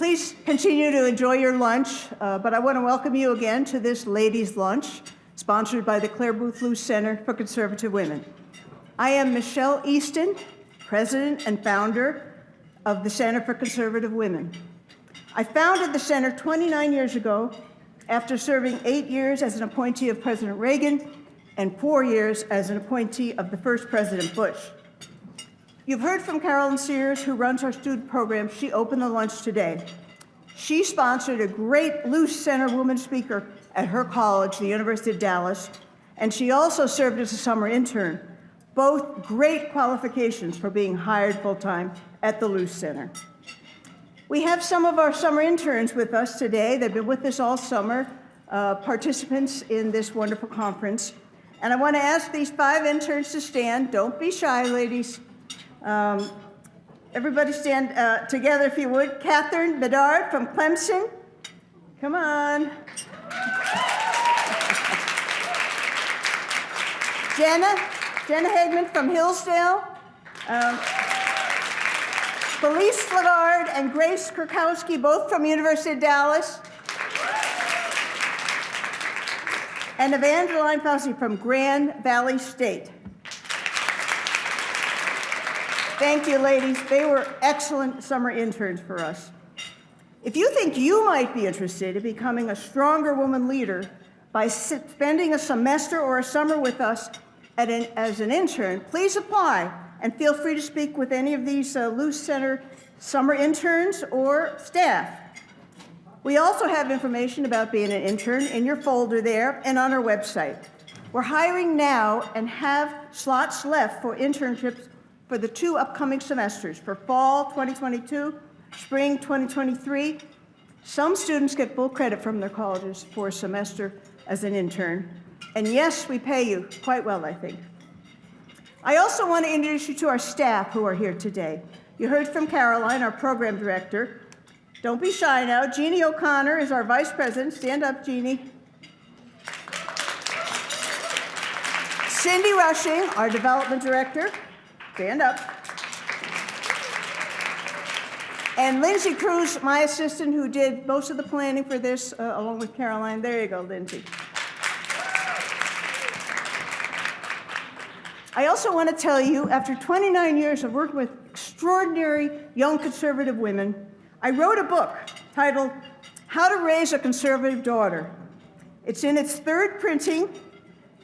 Please continue to enjoy your lunch, but I want to welcome you again to this ladies' lunch, sponsored by the Clare Boothe Luce Center for Conservative Women. I am Michelle Easton, president and founder of the Center for Conservative Women. I founded the center 29 years ago after serving 8 years as an appointee of President Reagan and 4 years as an appointee of the first President Bush. You've heard from Carolyn Sears, who runs our student program. She opened the lunch today. She sponsored a great Luce Center woman speaker at her college, the University of Dallas, and she also served as a summer intern, both great qualifications for being hired full-time at the Luce Center. We have some of our summer interns with us today. They've been with us all summer, participants in this wonderful conference. And I want to ask these 5 interns to stand. Don't be shy, ladies. Everybody stand together if you would. Catherine Bedard from Clemson. Come on. Jenna Hagman from Hillsdale. Felice Lagarde and Grace Kurkowski, both from University of Dallas. And Evangeline Fauci from Grand Valley State. Thank you, ladies. They were excellent summer interns for us. If you think you might be interested in becoming a stronger woman leader by spending a semester or a summer with us as an intern, please apply and feel free to speak with any of these Luce Center summer interns or staff. We also have information about being an intern in your folder there and on our website. We're hiring now and have slots left for internships for the 2 upcoming semesters, for fall 2022, spring 2023. Some students get full credit from their colleges for a semester as an intern. And yes, we pay you quite well, I think. I also want to introduce you to our staff who are here today. You heard from Caroline, our program director. Don't be shy now. Jeannie O'Connor is our vice president. Stand up, Jeannie. Cindy Rushing, our development director. Stand up. And Lindsay Cruz, my assistant, who did most of the planning for this, along with Caroline. There you go, Lindsay. I also want to tell you, after 29 years of working with extraordinary young conservative women, I wrote a book titled How to Raise a Conservative Daughter. It's in its 3rd printing,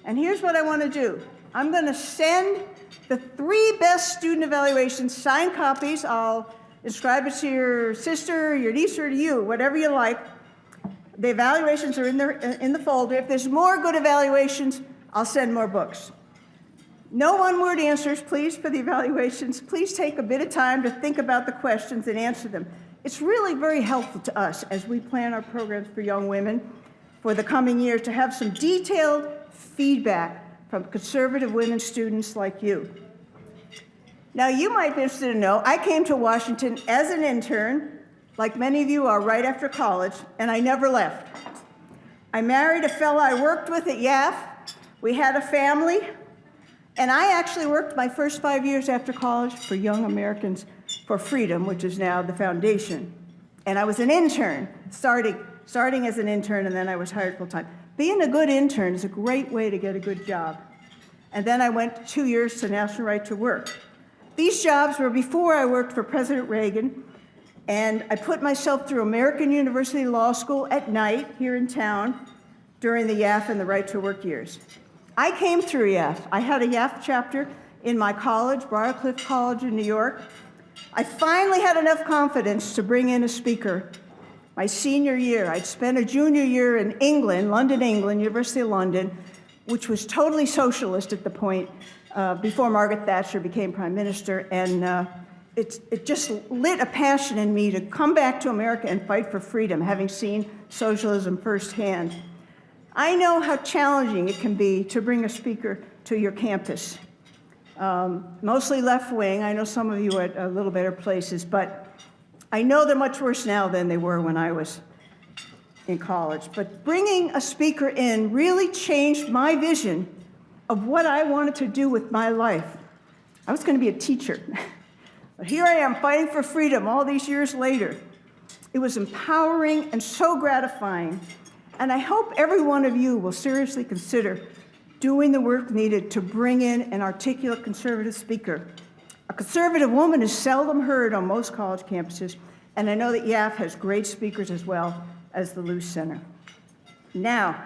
and here's what I want to do. I'm going to send the 3 best student evaluations, signed copies. I'll inscribe it to your sister, your niece, or to you, whatever you like. The evaluations are in the folder. If there's more good evaluations, I'll send more books. No one-word answers, please, for the evaluations. Please take a bit of time to think about the questions and answer them. It's really very helpful to us as we plan our programs for young women for the coming year to have some detailed feedback from conservative women students like you. Now, you might be interested to know, I came to Washington as an intern, like many of you are, right after college, and I never left. I married a fellow I worked with at YAF. We had a family, and I actually worked my first 5 years after college for Young Americans for Freedom, which is now the foundation. And I was an intern, starting as an intern, and then I was hired full-time. Being a good intern is a great way to get a good job. And then I went 2 years to National Right to Work. These jobs were before I worked for President Reagan, and I put myself through American University Law School at night here in town during the YAF and the Right to Work years. I came through YAF. I had a YAF chapter in my college, Briarcliff College in New York. I finally had enough confidence to bring in a speaker. My senior year, I'd spent a junior year in England, London, England, University of London, which was totally socialist at the point before Margaret Thatcher became prime minister. And it just lit a passion in me to come back to America and fight for freedom, having seen socialism firsthand. I know how challenging it can be to bring a speaker to your campus. Mostly left wing. I know some of you are at a little better places, but I know they're much worse now than they were when I was in college. But bringing a speaker in really changed my vision of what I wanted to do with my life. I was going to be a teacher. But here I am fighting for freedom all these years later. It It was empowering and so gratifying. And I hope every one of you will seriously consider doing the work needed to bring in an articulate conservative speaker. A conservative woman is seldom heard on most college campuses, and I know that YAF has great speakers as well as the Luce Center. Now,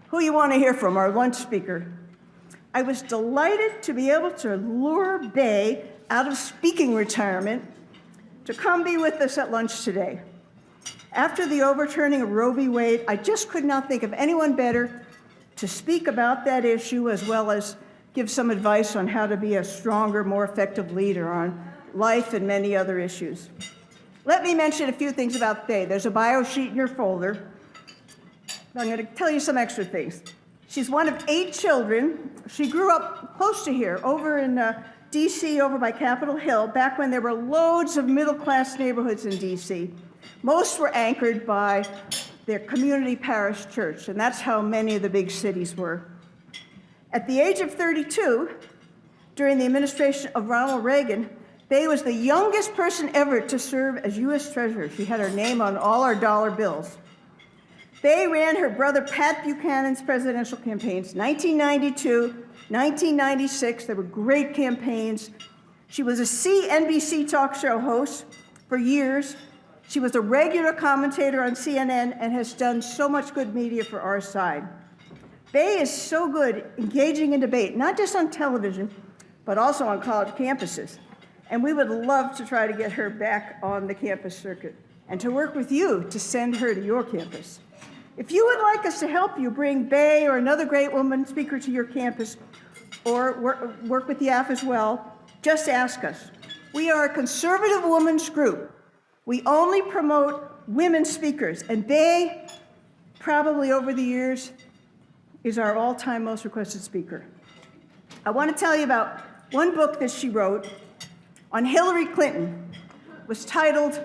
who you want to hear from, our lunch speaker? I was delighted to be able to lure Bay out of speaking retirement to come be with us at lunch today. After the overturning of Roe v. Wade, I just could not think of anyone better to speak about that issue, as well as give some advice on how to be a stronger, more effective leader on life and many other issues. Let me mention a few things about Bay. There's a bio sheet in your folder. I'm going to tell you some extra things. She's one of 8 children. She grew up close to here, over in D.C., over by Capitol Hill, back when there were loads of middle-class neighborhoods in D.C. Most were anchored by their community parish church, and that's how many of the big cities were. At the age of 32, during the administration of Ronald Reagan, Bay was the youngest person ever to serve as U.S. Treasurer. She had her name on all our dollar bills. Bay ran her brother Pat Buchanan's presidential campaigns, 1992, 1996. They were great campaigns. She was a CNBC talk show host for years. She was a regular commentator on CNN and has done so much good media for our side. Bay is so good engaging in debate, not just on television, but also on college campuses. And we would love to try to get her back on the campus circuit and to work with you to send her to your campus. If you would like us to help you bring Bay or another great woman speaker to your campus, or work with YAF as well, just ask us. We are a conservative women's group. We only promote women speakers, and Bay, probably over the years, is our all-time most requested speaker. I want to tell you about one book that she wrote on Hillary Clinton. It was titled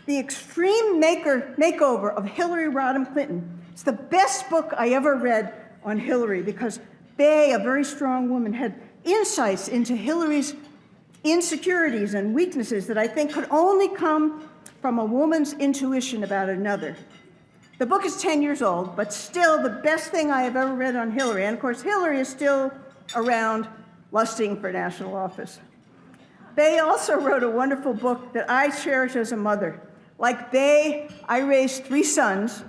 The Extreme Makeover of Hillary Rodham Clinton. It's the best book I ever read on Hillary, because Bay, a very strong woman, had insights into Hillary's insecurities and weaknesses that I think could only come from a woman's intuition about another. The book is 10 years old, but still the best thing I have ever read on Hillary. And of course, Hillary is still around lusting for national office. Bay also wrote a wonderful book that I cherish as a mother. Like Bay, I raised 3 sons.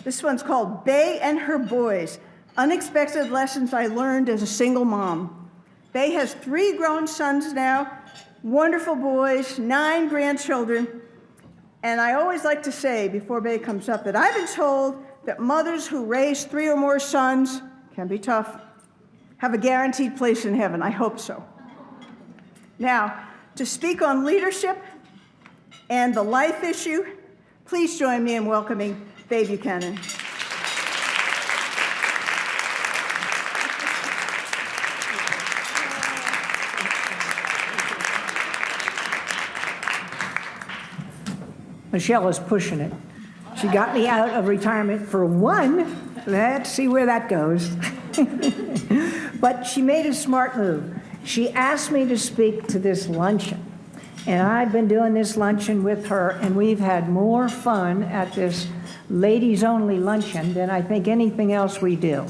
This one's called Bay and Her Boys, Unexpected Lessons I Learned as a Single Mom. Bay has 3 grown sons now, wonderful boys, 9 grandchildren. And I always like to say, before Bay comes up, that I've been told that mothers who raise 3 or more sons, can be tough, have a guaranteed place in heaven. I hope so. Now, to speak on leadership and the life issue, please join me in welcoming Bay Buchanan. Michelle is pushing it. She got me out of retirement for one. Let's see where that goes. But she made a smart move. She asked me to speak to this luncheon. And I've been doing this luncheon with her, and we've had more fun at this ladies-only luncheon than I think anything else we do.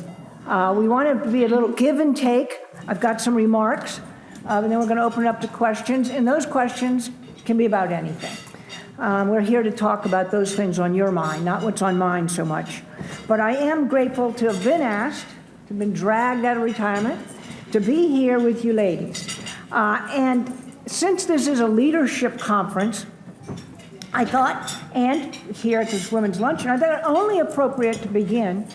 We want it to be a little give and take. I've got some remarks, and then we're going to open it up to questions. And those questions can be about anything. We're here to talk about those things on your mind, not what's on mine so much. But I am grateful to have been asked, to have been dragged out of retirement, to be here with you ladies. And since this is a leadership conference, I thought, and here at this women's luncheon, I thought it only appropriate to begin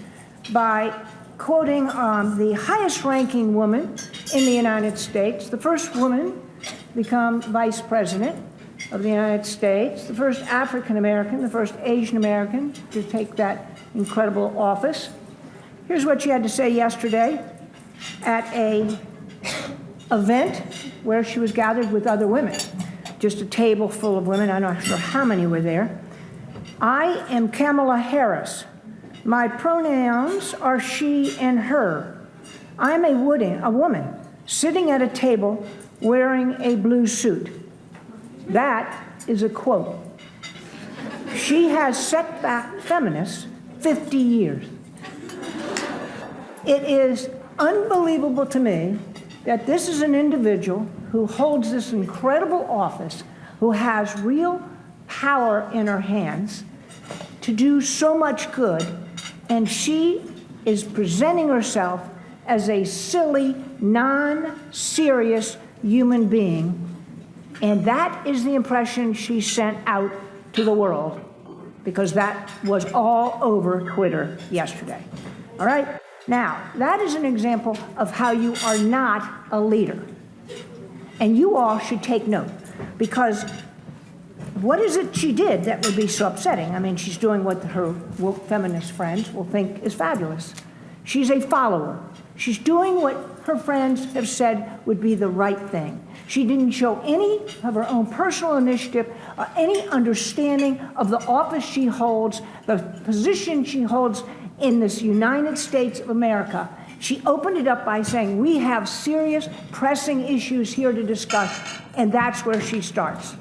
by quoting the highest-ranking woman in the United States, the first woman to become vice president of the United States, the first African-American, the first Asian-American to take that incredible office. Here's what she had to say yesterday at an event where she was gathered with other women, just a table full of women. I'm not sure how many were there. I am Kamala Harris. My pronouns are she and her. I'm a woman sitting at a table wearing a blue suit. That is a quote. She has set back feminists 50 years. It is unbelievable to me that this is an individual who holds this incredible office, who has real power in her hands to do so much good, and she is presenting herself as a silly, non-serious human being, and that is the impression she sent out to the world, because that was all over Twitter yesterday. All right? Now, that is an example of how you are not a leader. And you all should take note, because what is it she did that would be so upsetting? I mean, she's doing what her woke feminist friends will think is fabulous. She's a follower. She's doing what her friends have said would be the right thing. She didn't show any of her own personal initiative or any understanding of the office she holds, the position she holds in this United States of America. She opened it up by saying, we have serious, pressing issues here to discuss, and that's where she starts.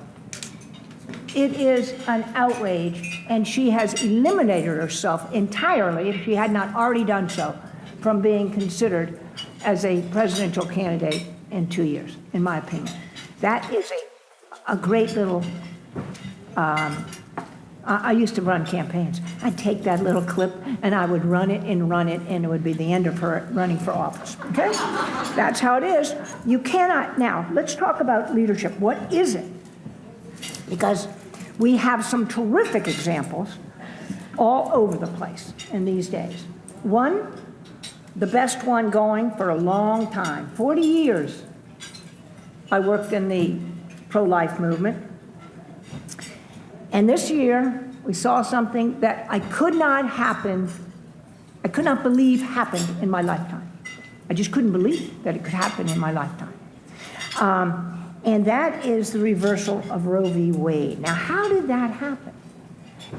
It is an outrage, and she has eliminated herself entirely, if she had not already done so, from being considered as a presidential candidate in 2 years, in my opinion. That is a great little, I used to run campaigns. I'd take that little clip and I would run it, and it would be the end of her running for office, okay? That's how it is. You cannot, now, let's talk about leadership. What is it? Because we have some terrific examples all over the place in these days. One, the best one going for a long time, 40 years, I worked in the pro-life movement. And this year, we saw something that I could not believe happened in my lifetime. I just couldn't believe that it could happen in my lifetime. And that is the reversal of Roe v. Wade. Now, how did that happen?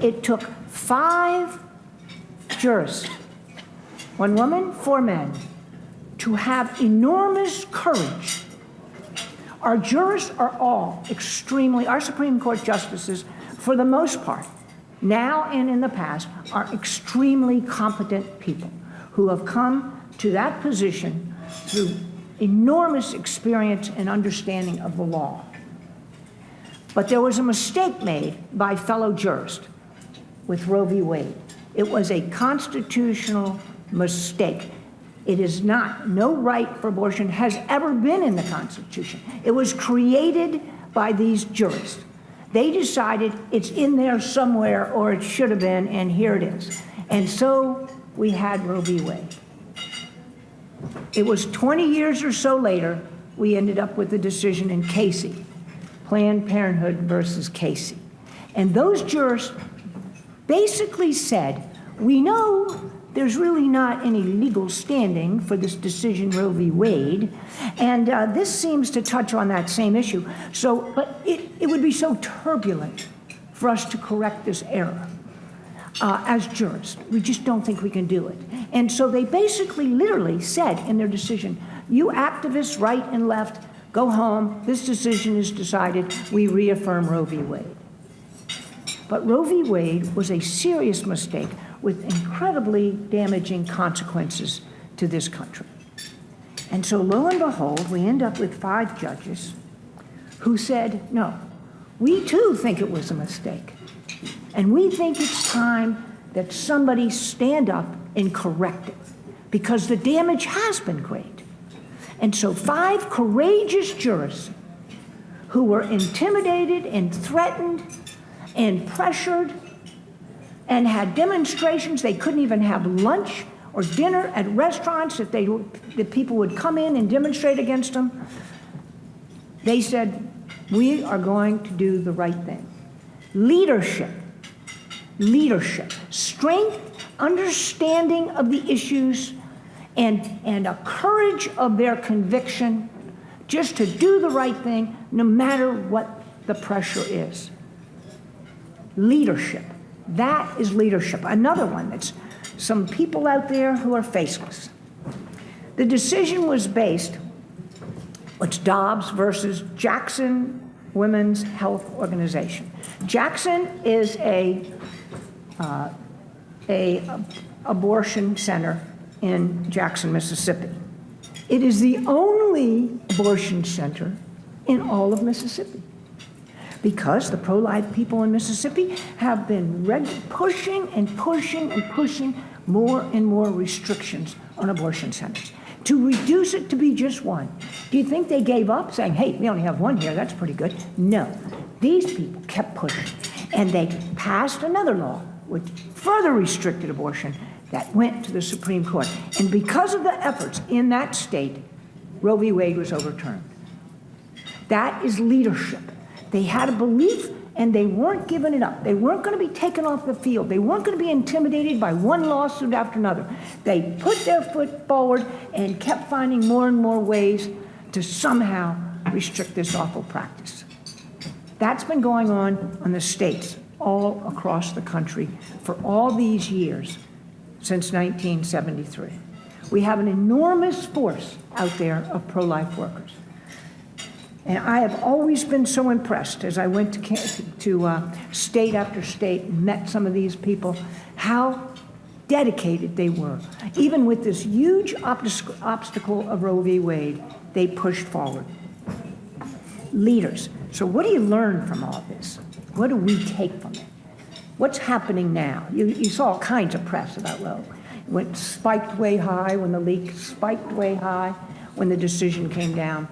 It took 5 jurists, 1 woman, 4 men, to have enormous courage. Our jurists are all our Supreme Court justices, for the most part, now and in the past, are extremely competent people who have come to that position through enormous experience and understanding of the law. But there was a mistake made by fellow jurists with Roe v. Wade. It was a constitutional mistake. It is not, no right for abortion has ever been in the Constitution. It was created by these jurists. They decided it's in there somewhere, or it should have been, and here it is. And so we had Roe v. Wade. It was 20 years or so later, we ended up with the decision in Casey, Planned Parenthood versus Casey. And those jurists basically said, we know there's really not any legal standing for this decision, Roe v. Wade, and this seems to touch on that same issue. So, but it would be so turbulent for us to correct this error as jurists. We just don't think we can do it. And so they basically literally said in their decision, you activists, right and left, go home. This decision is decided. We reaffirm Roe v. Wade. But Roe v. Wade was a serious mistake with incredibly damaging consequences to this country. And so lo and behold, we end up with 5 judges who said, no, we too think it was a mistake. And we think it's time that somebody stand up and correct it, because the damage has been great. And so 5 courageous jurists who were intimidated and threatened and pressured and had demonstrations. They couldn't even have lunch or dinner at restaurants that people would come in and demonstrate against them. They said, we are going to do the right thing. Leadership, strength, understanding of the issues, and a courage of their conviction just to do the right thing no matter what the pressure is. Leadership. That is leadership. Another one that's some people out there who are faceless. The decision was based, it's Dobbs versus Jackson women's health organization. Jackson is a abortion center in Jackson, Mississippi. It is the only abortion center in all of Mississippi, because the pro-life people in Mississippi have been pushing and pushing and pushing more and more restrictions on abortion centers to reduce it to be just one. Do you think they gave up, saying, hey, we only have one here, that's pretty good? No. These people kept pushing, and they passed another law which further restricted abortion that went to the Supreme Court. And because of the efforts in that state, Roe v. Wade was overturned. That is leadership. They had a belief, and they weren't giving it up. They weren't going to be taken off the field. They weren't going to be intimidated by one lawsuit after another. They put their foot forward and kept finding more and more ways to somehow restrict this awful practice. That's been going on the states all across the country for all these years since 1973. We have an enormous force out there of pro-life workers. And I have always been so impressed as I went to state after state and met some of these people, how dedicated they were. Even with this huge obstacle of Roe v. Wade, they pushed forward. Leaders. So what do you learn from all this? What do we take from it? What's happening now? You saw all kinds of press about Roe. It went spiked way high when the leak spiked way high when the decision came down.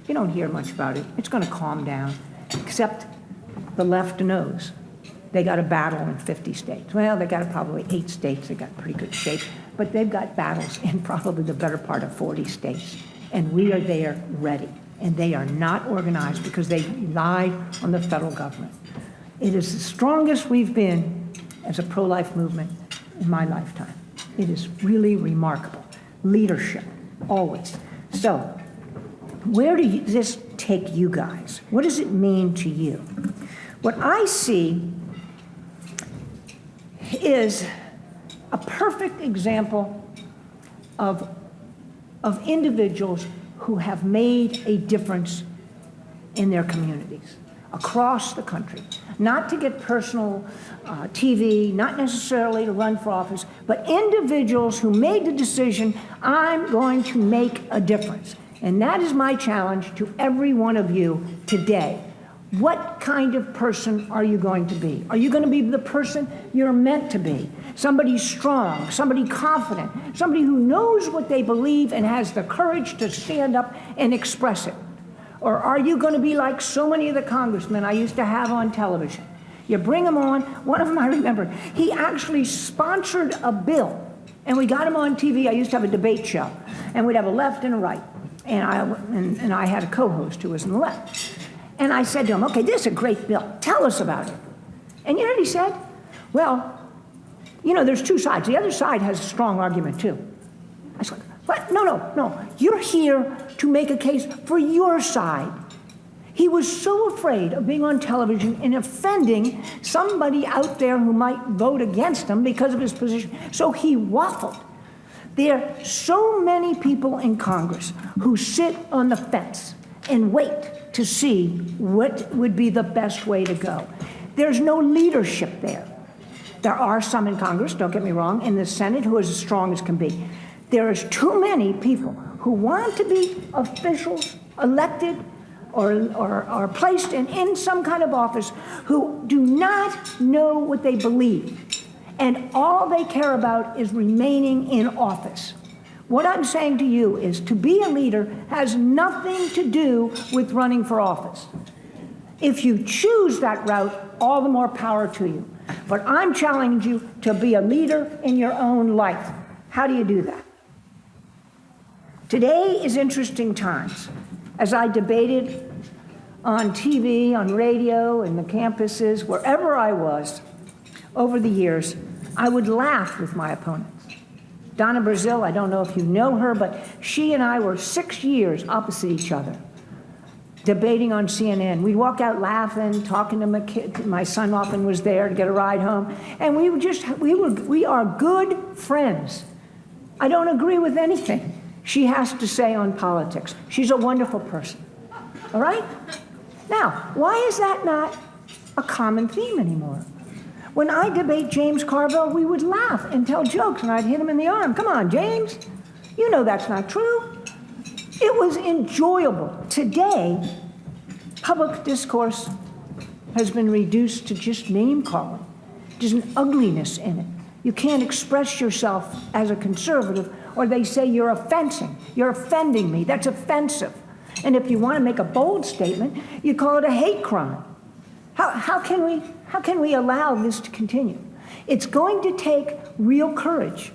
You don't hear much about it. It's going to calm down, except the left knows. They got a battle in 50 states. Well, they got probably 8 states. They got pretty good shape. But they've got battles in probably the better part of 40 states. And we are there ready. And they are not organized because they relied on the federal government. It is the strongest we've been as a pro-life movement in my lifetime. It is really remarkable. Leadership, always. So, where does this take you guys? What does it mean to you? What I see is a perfect example of individuals who have made a difference in their communities across the country. Not to get personal TV, not necessarily to run for office, but individuals who made the decision, I'm going to make a difference. And that is my challenge to every one of you today. What kind of person are you going to be? Are you going to be the person you're meant to be? Somebody strong, somebody confident, somebody who knows what they believe and has the courage to stand up and express it? Or are you going to be like so many of the congressmen I used to have on television? You bring them on. One of them, I remember, he actually sponsored a bill, and we got him on TV. I used to have a debate show, and we'd have a left and a right. And I had a co-host who was on the left. And I said to him, okay, this is a great bill. Tell us about it. And you know what he said? Well, you know, there's 2 sides. The other side has a strong argument, too. I said, what? No. You're here to make a case for your side. He was so afraid of being on television and offending somebody out there who might vote against him because of his position. So he waffled. There are so many people in Congress who sit on the fence and wait to see what would be the best way to go. There's no leadership there. There are some in Congress, don't get me wrong, in the Senate who is as strong as can be. There is too many people who want to be officials, elected, or placed in some kind of office who do not know what they believe. And all they care about is remaining in office. What I'm saying to you is to be a leader has nothing to do with running for office. If you choose that route, all the more power to you. But I'm challenging you to be a leader in your own life. How do you do that? Today is interesting times. As I debated on TV, on radio, in the campuses, wherever I was, over the years, I would laugh with my opponents. Donna Brazil, I don't know if you know her, but she and I were 6 years opposite each other, debating on CNN. We'd walk out laughing, talking to my kid. My son often was there to get a ride home. And we are good friends. I don't agree with anything she has to say on politics. She's a wonderful person. All right? Now, why is that not a common theme anymore? When I debate James Carville, we would laugh and tell jokes, and I'd hit him in the arm. Come on, James, you know that's not true. It was enjoyable. Today, public discourse has been reduced to just name calling. There's an ugliness in it. You can't express yourself as a conservative, or they say you're offending. You're offending me. That's offensive. And if you want to make a bold statement, you call it a hate crime. How can we allow this to continue? It's going to take real courage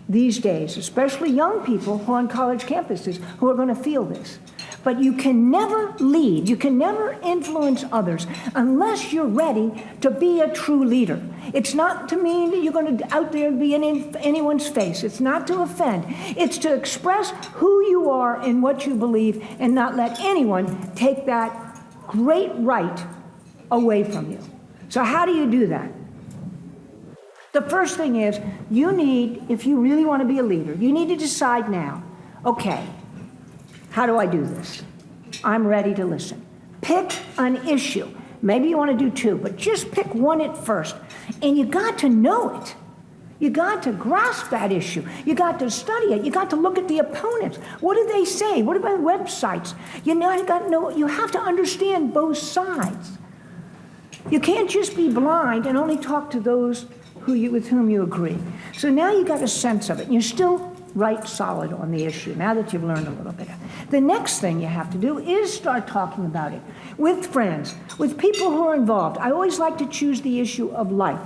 these days, especially young people who are on college campuses who are going to feel this. But you can never lead, you can never influence others unless you're ready to be a true leader. It's not to mean that you're going to out there and be in anyone's face. It's not to offend. It's to express who you are and what you believe and not let anyone take that great right away from you. So how do you do that? The first thing is you need, if you really want to be a leader, you need to decide now, okay, how do I do this? I'm ready to listen. Pick an issue. Maybe you want to do two, but just pick one at first. And you got to know it. You got to grasp that issue. You got to study it. You got to look at the opponents. What do they say? What about websites? You got to know, you have to understand both sides. You can't just be blind and only talk to those with whom you agree. So now you got a sense of it. You're still right solid on the issue now that you've learned a little bit. The next thing you have to do is start talking about it with friends, with people who are involved. I always like to choose the issue of life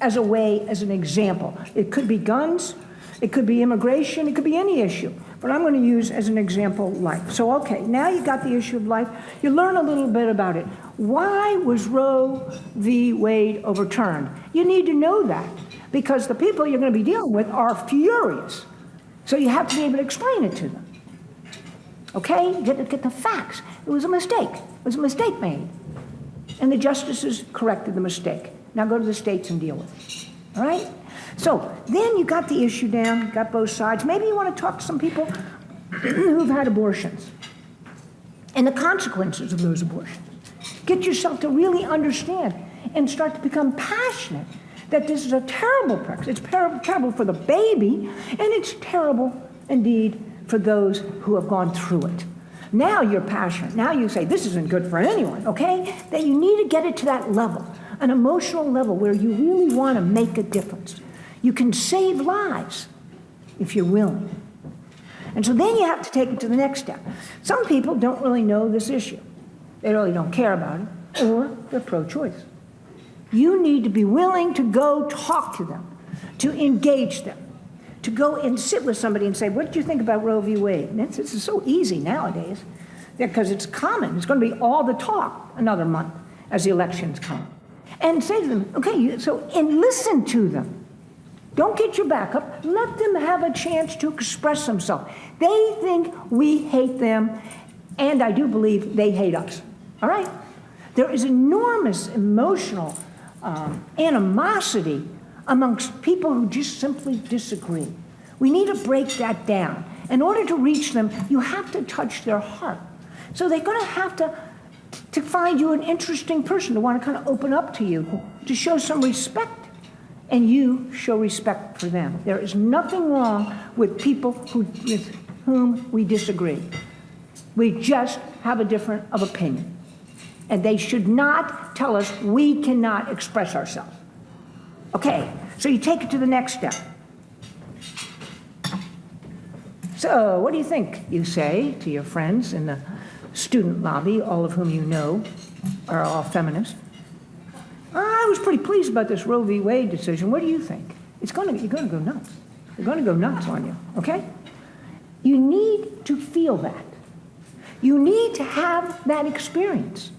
as a way, as an example. It could be guns, it could be immigration, it could be any issue. But I'm going to use as an example life. So, okay, now you got the issue of life. You learn a little bit about it. Why was Roe v. Wade overturned? You need to know that because the people you're going to be dealing with are furious. So you have to be able to explain it to them. Okay? Get the facts. It was a mistake. It was a mistake made. And the justices corrected the mistake. Now go to the states and deal with it. All right? So then you got the issue down, got both sides. Maybe you want to talk to some people who've had abortions and the consequences of those abortions. Get yourself to really understand and start to become passionate that this is a terrible practice. It's terrible for the baby, and it's terrible indeed for those who have gone through it. Now you're passionate. Now you say, this isn't good for anyone, okay? That you need to get it to that level, an emotional level where you really want to make a difference. You can save lives if you're willing. And so then you have to take it to the next step. Some people don't really know this issue. They really don't care about it, or they're pro-choice. You need to be willing to go talk to them, to engage them, to go and sit with somebody and say, what did you think about Roe v. Wade? And this is so easy nowadays because it's common. It's going to be all the talk another month as the elections come. And say to them, okay, and listen to them. Don't get your back up. Let them have a chance to express themselves. They think we hate them, and I do believe they hate us. All right? There is enormous emotional animosity amongst people who just simply disagree. We need to break that down. In order to reach them, you have to touch their heart. So they're going to have to find you an interesting person, to want to kind of open up to you, to show some respect, and you show respect for them. There is nothing wrong with people with whom we disagree. We just have a difference of opinion. And they should not tell us we cannot express ourselves. Okay, so you take it to the next step. So what do you think? You say to your friends in the student lobby, all of whom you know are all feminists. I was pretty pleased about this Roe v. Wade decision. What do you think? You're going to go nuts. They're going to go nuts on you, okay? You need to feel that. You need to have that experience.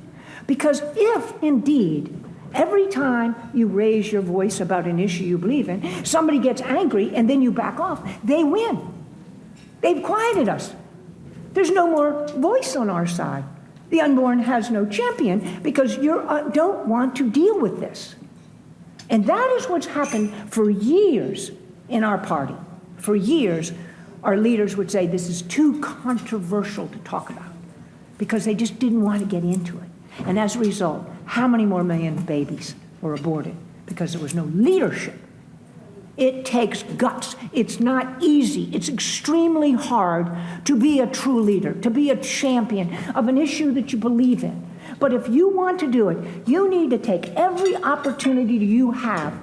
Because if, indeed, every time you raise your voice about an issue you believe in, somebody gets angry and then you back off, they win. They've quieted us. There's no more voice on our side. The unborn has no champion because you don't want to deal with this. And that is what's happened for years in our party. For years, our leaders would say this is too controversial to talk about. because they just didn't want to get into it. And as a result, how many more million babies were aborted? Because there was no leadership. It takes guts. It's not easy. It's extremely hard to be a true leader, to be a champion of an issue that you believe in. But if you want to do it, you need to take every opportunity you have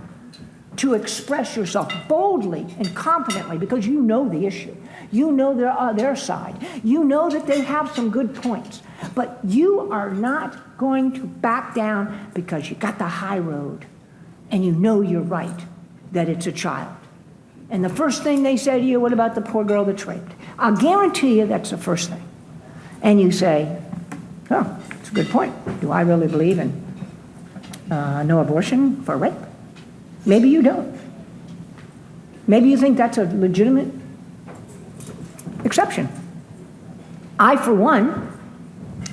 to express yourself boldly and confidently, because you know the issue. You know their side. You know that they have some good points. But you are not going to back down because you got the high road and you know you're right, that it's a child. And the first thing they say to you, what about the poor girl that's raped? I'll guarantee you that's the first thing. And you say, oh, that's a good point. Do I really believe in no abortion for rape? Maybe you don't. Maybe you think that's a legitimate exception. I, for one,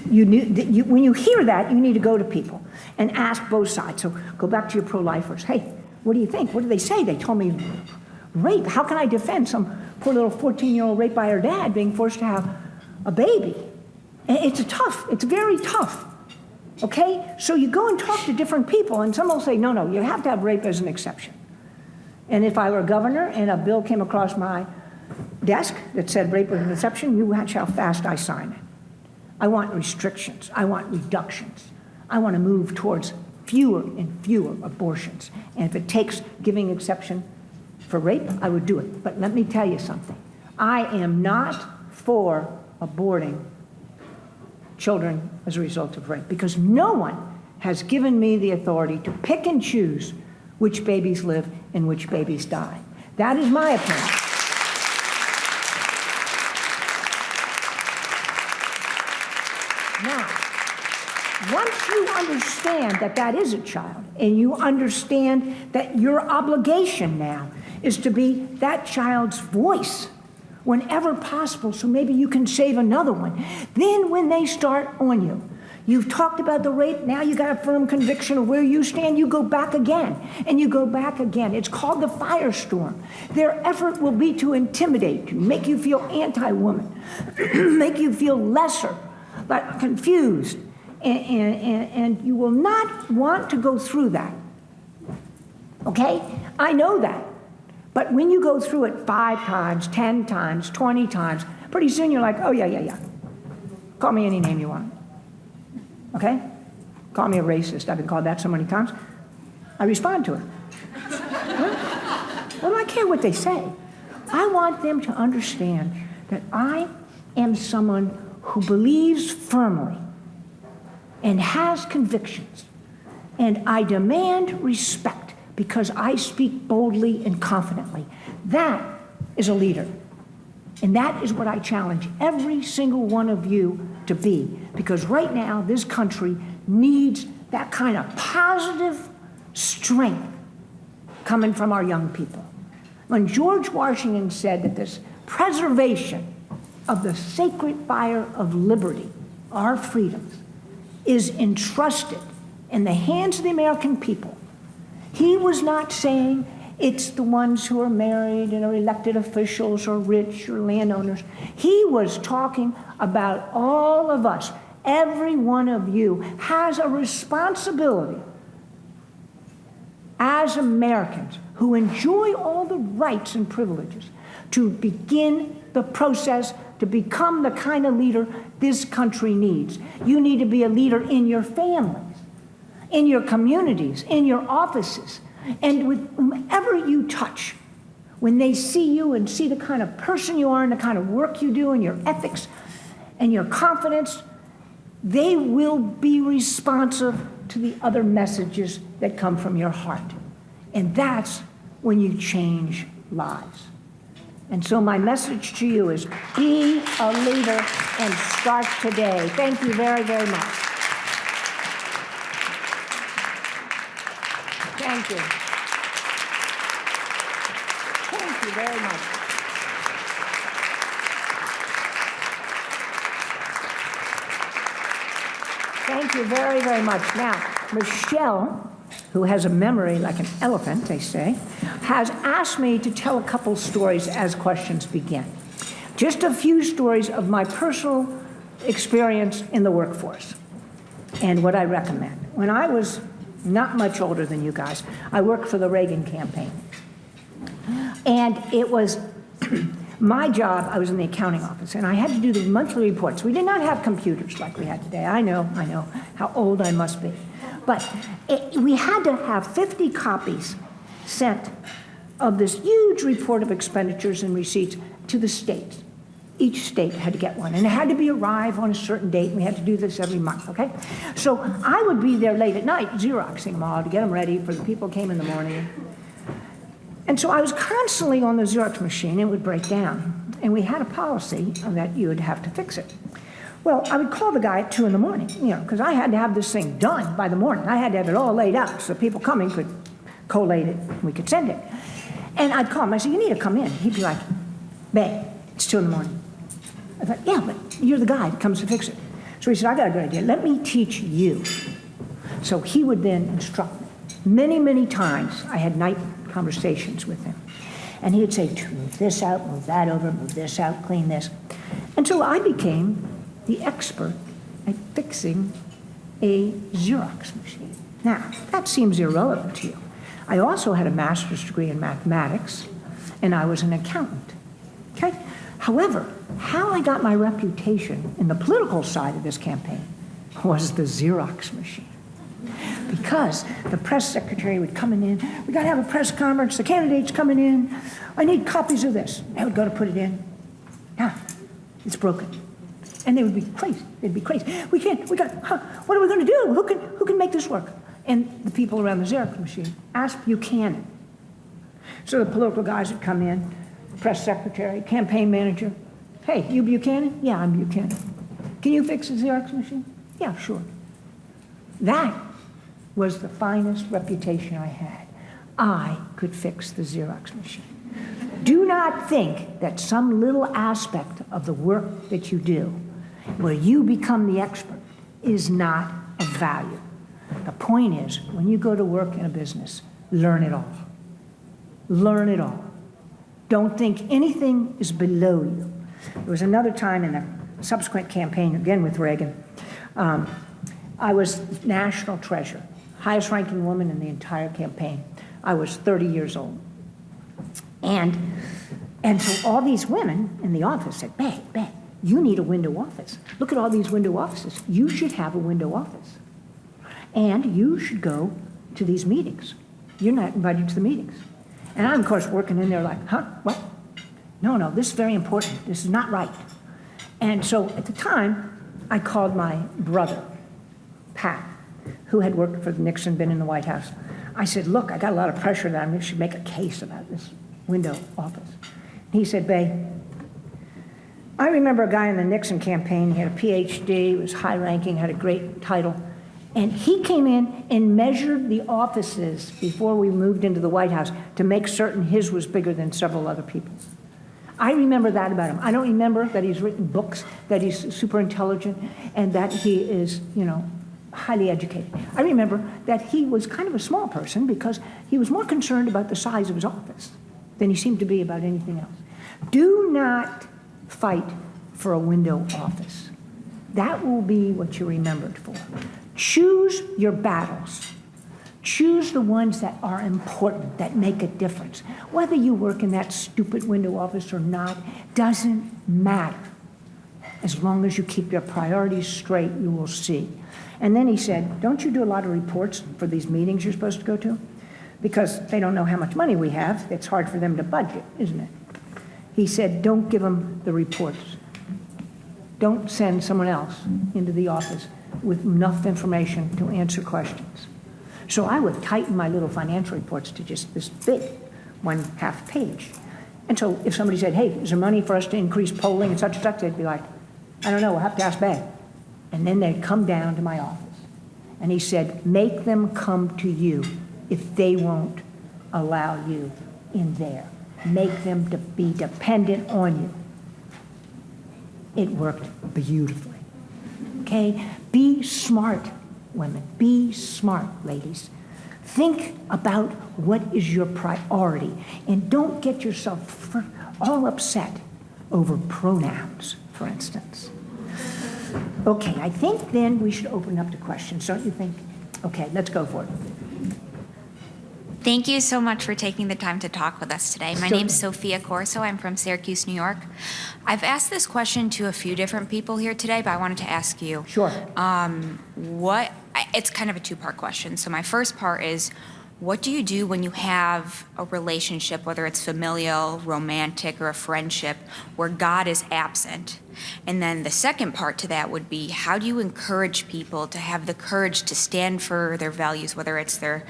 when you hear that, you need to go to people and ask both sides. So go back to your pro-lifers. Hey, what do you think? What do they say? They told me rape. How can I defend some poor little 14-year-old raped by her dad being forced to have a baby? And it's very tough. Okay? So you go and talk to different people, and some will say, no, you have to have rape as an exception. And if I were a governor and a bill came across my desk that said rape as an exception, you watch how fast I sign it. I want restrictions. I want reductions. I want to move towards fewer and fewer abortions. And if it takes giving exception for rape, I would do it. But let me tell you something. I am not for aborting children as a result of rape, because no one has given me the authority to pick and choose which babies live and which babies die. That is my opinion. Now, once you understand that that is a child, and you understand that your obligation now is to be that child's voice whenever possible, so maybe you can save another one. Then when they start on you, you've talked about the rape, now you got a firm conviction of where you stand, you go back again, and you go back again. It's called the firestorm. Their effort will be to intimidate you, make you feel anti-woman, make you feel lesser, but confused, and you will not want to go through that. Okay? I know that. But when you go through it 5 times, 10 times, 20 times, pretty soon you're like, oh, yeah. Call me any name you want. Okay? Call me a racist. I've been called that so many times. I respond to it. Well, I don't care what they say. I want them to understand that I am someone who believes firmly and has convictions, and I demand respect because I speak boldly and confidently. That is a leader. And that is what I challenge every single one of you to be. Because right now, this country needs that kind of positive strength coming from our young people. When George Washington said that this preservation of the sacred fire of liberty, our freedoms, is entrusted in the hands of the American people, he was not saying it's the ones who are married and are elected officials or rich or landowners. He was talking about all of us. Every one of you has a responsibility as Americans who enjoy all the rights and privileges to begin the process to become the kind of leader this country needs. You need to be a leader in your families, in your communities, in your offices, and with whomever you touch. When they see you and see the kind of person you are and the kind of work you do and your ethics and your confidence, they will be responsive to the other messages that come from your heart. And that's when you change lives. And so my message to you is be a leader and start today. Thank you very, very much. Thank you. Thank you very much. Thank you very, very much. Now, Michelle, who has a memory like an elephant, they say, has asked me to tell a couple stories as questions begin. Just a few stories of my personal experience in the workforce and what I recommend. When I was not much older than you guys, I worked for the Reagan campaign. And it was my job, I was in the accounting office, and I had to do the monthly reports. We did not have computers like we had today. I know how old I must be. But we had to have 50 copies sent of this huge report of expenditures and receipts to the states. Each state had to get one, and it had to be arrive on a certain date, and we had to do this every month, okay? So I would be there late at night, Xeroxing them all to get them ready for the people who came in the morning. And so I was constantly on the Xerox machine. It would break down, and we had a policy that you would have to fix it. Well, I would call the guy at 2 in the morning, because I had to have this thing done by the morning. I had to have it all laid out so people coming could collate it, and we could send it. And I'd call him. I said, you need to come in. He'd be like, Bay, it's 2 in the morning. I thought, yeah, but you're the guy that comes to fix it. So he said, I got a good idea. Let me teach you. So he would then instruct me. Many, many times I had night conversations with him. And he would say, move this out, move that over, move this out, clean this. And so I became the expert at fixing a Xerox machine. Now, that seems irrelevant to you. I also had a master's degree in mathematics, and I was an accountant. Okay? However, how I got my reputation in the political side of this campaign was the Xerox machine. Because the press secretary would come in, we got to have a press conference, the candidate's coming in, I need copies of this. They would go to put it in. Now, it's broken. And they would be crazy. They'd be crazy. What are we going to do? Who can make this work? And the people around the Xerox machine asked Buchanan. So the political guys would come in, press secretary, campaign manager. Hey, you Buchanan? Yeah, I'm Buchanan. Can you fix the Xerox machine? Yeah, sure. That was the finest reputation I had. I could fix the Xerox machine. Do not think that some little aspect of the work that you do, where you become the expert, is not of value. The point is, when you go to work in a business, learn it all. Learn it all. Don't think anything is below you. There was another time in a subsequent campaign, again with Reagan, I was national treasurer, highest ranking woman in the entire campaign. I was 30 years old. And so all these women in the office said, Bay, you need a window office. Look at all these window offices. You should have a window office. And you should go to these meetings. You're not invited to the meetings. And I'm, of course, working in there like, huh, what? No, this is very important. This is not right. And so at the time, I called my brother, Pat, who had worked for Nixon, been in the White House. I said, look, I got a lot of pressure that I should make a case about this window office. He said, Bay, I remember a guy in the Nixon campaign, he had a PhD, was high ranking, had a great title, and he came in and measured the offices before we moved into the White House to make certain his was bigger than several other people's. I remember that about him. I don't remember that he's written books, that he's super intelligent, and that he is, highly educated. I remember that he was kind of a small person because he was more concerned about the size of his office than he seemed to be about anything else. Do not fight for a window office. That will be what you're remembered for. Choose your battles. Choose the ones that are important, that make a difference. Whether you work in that stupid window office or not doesn't matter. As long as you keep your priorities straight, you will see. And then he said, don't you do a lot of reports for these meetings you're supposed to go to? Because they don't know how much money we have. It's hard for them to budget, isn't it? He said, don't give them the reports. Don't send someone else into the office with enough information to answer questions. So I would tighten my little financial reports to just this big, 1/2 page. And so if somebody said, hey, is there money for us to increase polling and such, they'd be like, I don't know, we'll have to ask Bay. And then they'd come down to my office. And he said, make them come to you if they won't allow you in there. Make them to be dependent on you. It worked beautifully. Okay? Be smart, women. Be smart, ladies. Think about what is your priority. And don't get yourself all upset over pronouns, for instance. Okay, I think then we should open up to questions, don't you think? Okay, let's go for it. Thank you so much for taking the time to talk with us today. My name's Sophia Corso. I'm from Syracuse, New York. I've asked this question to a few different people here today, but I wanted to ask you. Sure. It's kind of a two-part question. So my first part is, what do you do when you have a relationship, whether it's familial, romantic, or a friendship, where God is absent? And then the second part to that would be, how do you encourage people to have the courage to stand for their values, whether it's their,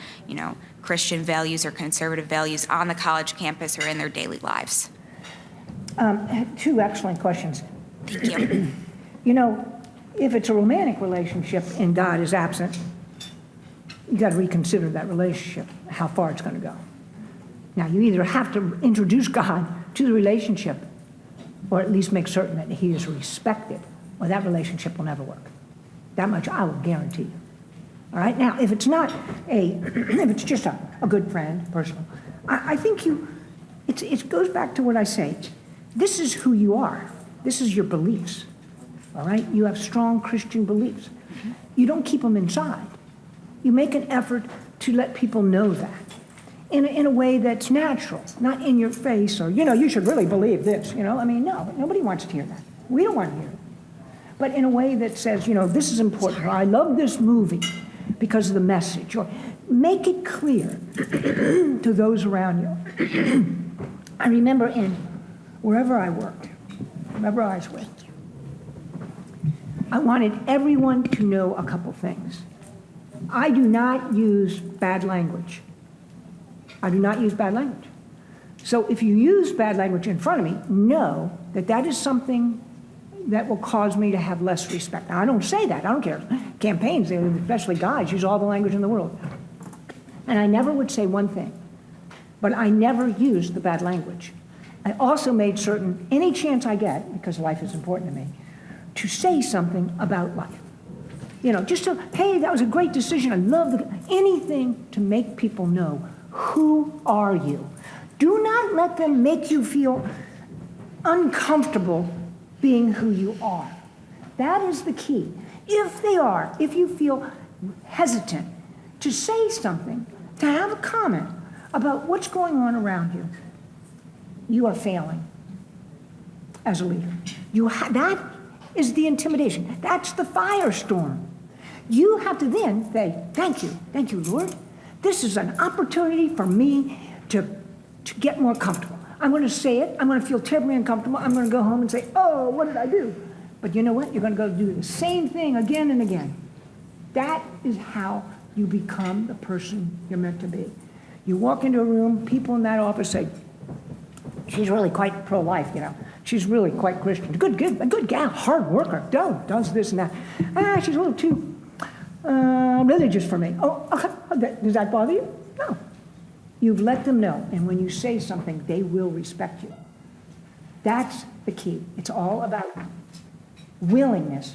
Christian values or conservative values on the college campus or in their daily lives? Two excellent questions. Thank you. If it's a romantic relationship and God is absent, you got to reconsider that relationship, how far it's going to go. Now, you either have to introduce God to the relationship or at least make certain that he is respected, or that relationship will never work. That much I will guarantee you. All right? Now, if it's not if it's just a good friend, personal, I think it goes back to what I say. This is who you are. This is your beliefs. All right? You have strong Christian beliefs. You don't keep them inside. You make an effort to let people know that in a way that's natural, not in your face or, you should really believe this, I mean, no, nobody wants to hear that. We don't want to hear it. But in a way that says, this is important, or I love this movie because of the message, or make it clear to those around you. I remember wherever I worked, wherever I was with, I wanted everyone to know a couple things. I do not use bad language. I do not use bad language. So if you use bad language in front of me, know that that is something that will cause me to have less respect. Now, I don't say that. I don't care. Campaigns, especially guys, use all the language in the world. And I never would say one thing, but I never used the bad language. I also made certain, any chance I get, because life is important to me, to say something about life. Just to, hey, that was a great decision. I love anything to make people know, who are you? Do not let them make you feel uncomfortable being who you are. That is the key. If you feel hesitant to say something, to have a comment about what's going on around you, you are failing as a leader. That is the intimidation. That's the firestorm. You have to then say, thank you, Lord. This is an opportunity for me to get more comfortable. I'm going to say it. I'm going to feel terribly uncomfortable. I'm going to go home and say, oh, what did I do? But you know what? You're going to go do the same thing again and again. That is how you become the person you're meant to be. You walk into a room, people in that office say, she's really quite pro-life, She's really quite Christian. A good gal, hard worker, does this and that. She's a little too religious for me. Oh, okay. Does that bother you? No. You've let them know, and when you say something, they will respect you. That's the key. It's all about willingness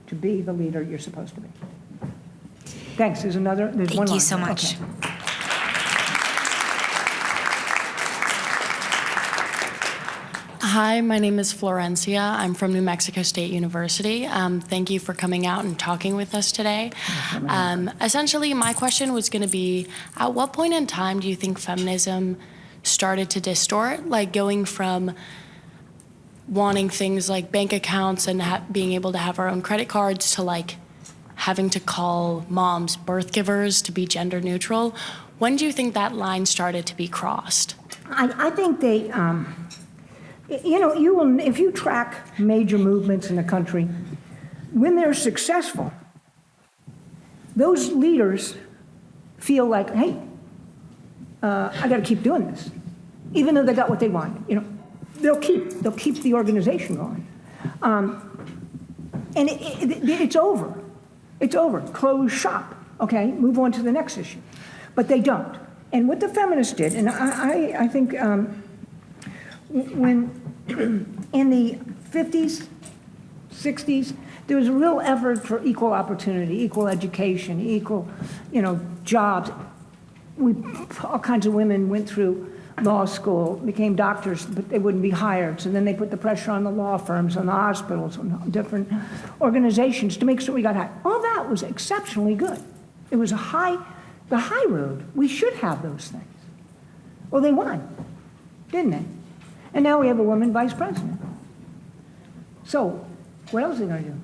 to be the leader you're supposed to be. Thanks. There's one line. Thank you so much. Okay. Hi, my name is Florencia. I'm from New Mexico State University. Thank you for coming out and talking with us today. Essentially, my question was going to be, at what point in time do you think feminism started to distort, like going from wanting things like bank accounts and being able to have our own credit cards to like having to call moms birth givers to be gender neutral? When do you think that line started to be crossed? I think they... you will, if you track major movements in the country, when they're successful, those leaders feel like, hey, I got to keep doing this, even though they got what they wanted. They'll keep the organization going, and it's over. It's over. Close shop. Okay, move on to the next issue, but they don't. And what the feminists did, and I think. When in the 50s, 60s, there was a real effort for equal opportunity, equal education, equal, jobs. All kinds of women went through law school, became doctors, but they wouldn't be hired. So then they put the pressure on the law firms, on the hospitals, on different organizations to make sure we got hired. All that was exceptionally good. It was the high road. We should have those things. Well, they won, didn't they? And now we have a woman vice president. So what else are they going to do?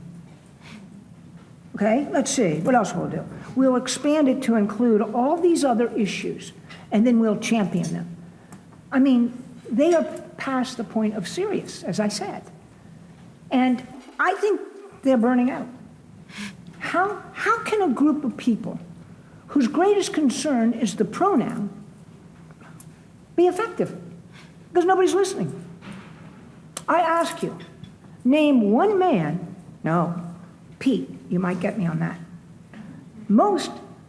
Okay, let's see. What else we'll do? We'll expand it to include all these other issues, and then we'll champion them. I mean, they are past the point of serious, as I said. And I think they're burning out. How can a group of people whose greatest concern is the pronoun be effective? Because nobody's listening. I ask you, name one man, no, Pete, you might get me on that.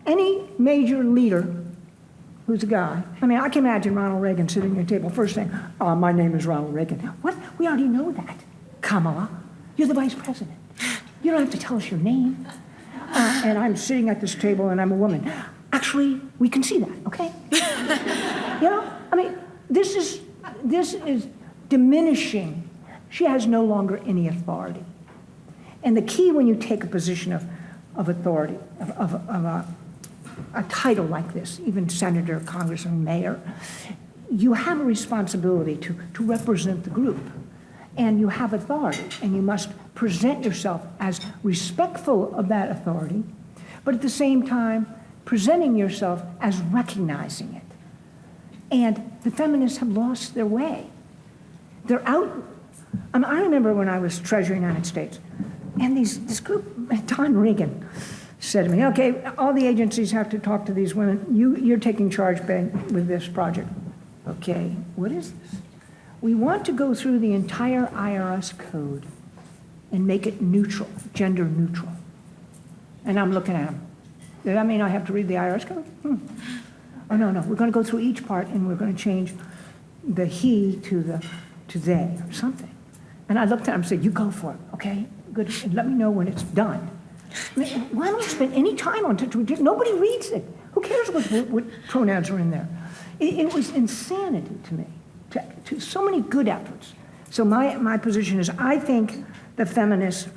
Any major leader who's a guy, I mean, I can imagine Ronald Reagan sitting at a table, first thing, my name is Ronald Reagan. What? We already know that. Kamala, you're the vice president. You don't have to tell us your name. And I'm sitting at this table and I'm a woman. Actually, we can see that, okay? You know, I mean, this is diminishing. She has no longer any authority. And the key when you take a position of authority, of a title like this, even senator, congressman, mayor, you have a responsibility to represent the group. And you have authority, and you must present yourself as respectful of that authority, but at the same time, presenting yourself as recognizing it. And the feminists have lost their way. They're out. I remember when I was Treasurer of the United States, and this group, Don Regan, said to me, okay, all the agencies have to talk to these women. You're taking charge, Ben, with this project. Okay, what is this? We want to go through the entire IRS code and make it neutral, gender neutral. And I'm looking at him. Does that mean I have to read the IRS code? Oh, no, we're going to go through each part and we're going to change the he to they or something. And I looked at him and said, you go for it, okay? Good, and let me know when it's done. I mean, why don't we spend any time on it? Nobody reads it. Who cares what pronouns are in there? It was insanity to me, to so many good efforts. So my position is I think the feminists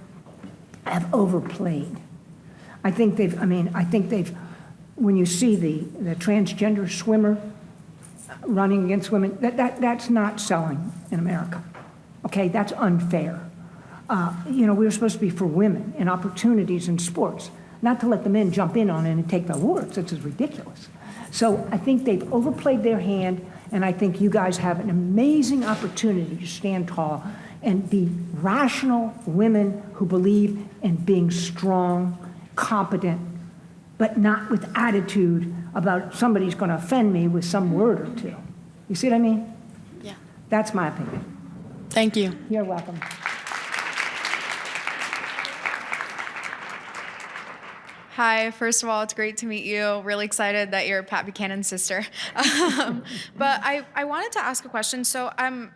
have overplayed. I think they've, when you see the transgender swimmer running against women, that's not selling in America. Okay, that's unfair. We were supposed to be for women and opportunities in sports, not to let the men jump in on it and take the awards. That's just ridiculous. So I think they've overplayed their hand, and I think you guys have an amazing opportunity to stand tall and be rational women who believe in being strong, competent, but not with attitude about somebody's going to offend me with some word or two. You see what I mean? Yeah. That's my opinion. Thank you. You're welcome. Hi, first of all, it's great to meet you. Really excited that you're Pat Buchanan's sister. But I wanted to ask a question. So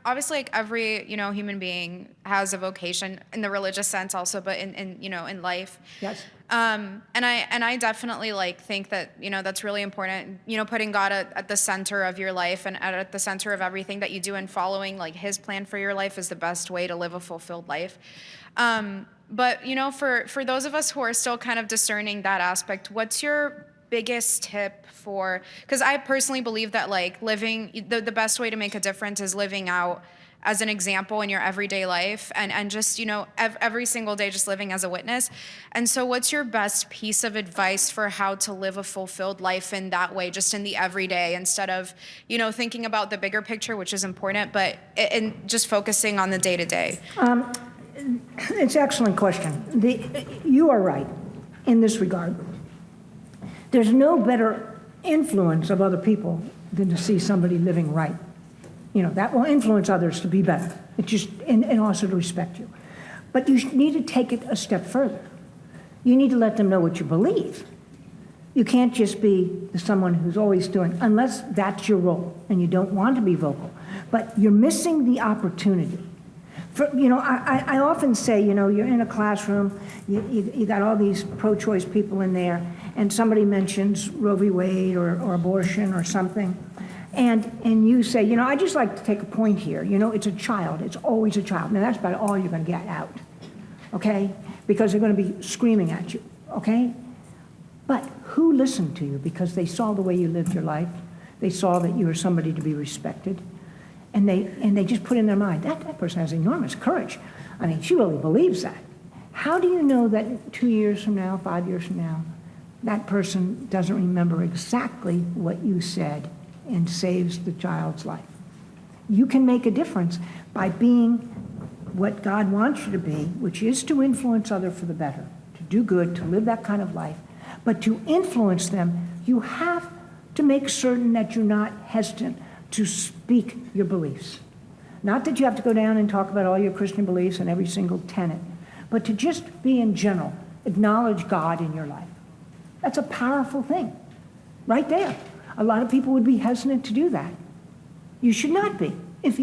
obviously like every, human being has a vocation in the religious sense also, but in life. Yes. And I definitely think that, that's really important, putting God at the center of your life and at the center of everything that you do and following his plan for your life is the best way to live a fulfilled life. But, for those of us who are still kind of discerning that aspect, what's your biggest tip because I personally believe that living, the best way to make a difference is living out as an example in your everyday life and just, every single day just living as a witness. And so what's your best piece of advice for how to live a fulfilled life in that way, just in the everyday, instead of, thinking about the bigger picture, which is important, but in just focusing on the day-to-day? It's an excellent question. You are right in this regard. There's no better influence of other people than to see somebody living right. That will influence others to be better. It just, and also to respect you. But you need to take it a step further. You need to let them know what you believe. You can't just be someone who's always doing, unless that's your role and you don't want to be vocal. But you're missing the opportunity. I often say, you're in a classroom, you got all these pro-choice people in there, and somebody mentions Roe v. Wade or abortion or something, and you say, you know, I just like to take a point here. You know, it's a child. It's always a child. Now, that's about all you're going to get out, okay? Because they're going to be screaming at you, okay? But who listened to you because they saw the way you lived your life? They saw that you were somebody to be respected. And they just put in their mind, that person has enormous courage. I mean, she really believes that. How do you know that 2 years from now, 5 years from now, that person doesn't remember exactly what you said and saves the child's life? You can make a difference by being what God wants you to be, which is to influence others for the better, to do good, to live that kind of life. But to influence them, you have to make certain that you're not hesitant to speak your beliefs. Not that you have to go down and talk about all your Christian beliefs and every single tenet, but to just be in general, acknowledge God in your life. That's a powerful thing, right there. A lot of people would be hesitant to do that. You should not be. If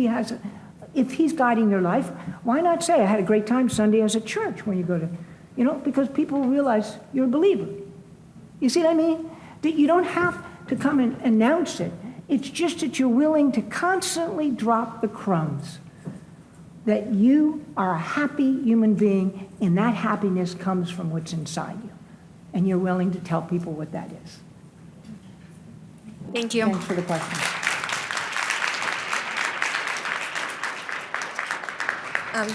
he's guiding your life, why not say, I had a great time Sunday as a church when you go to, you know, because people realize you're a believer. You see what I mean? That you don't have to come and announce it. It's just that you're willing to constantly drop the crumbs. That you are a happy human being, and that happiness comes from what's inside you. And you're willing to tell people what that is. Thank you. Thanks for the question.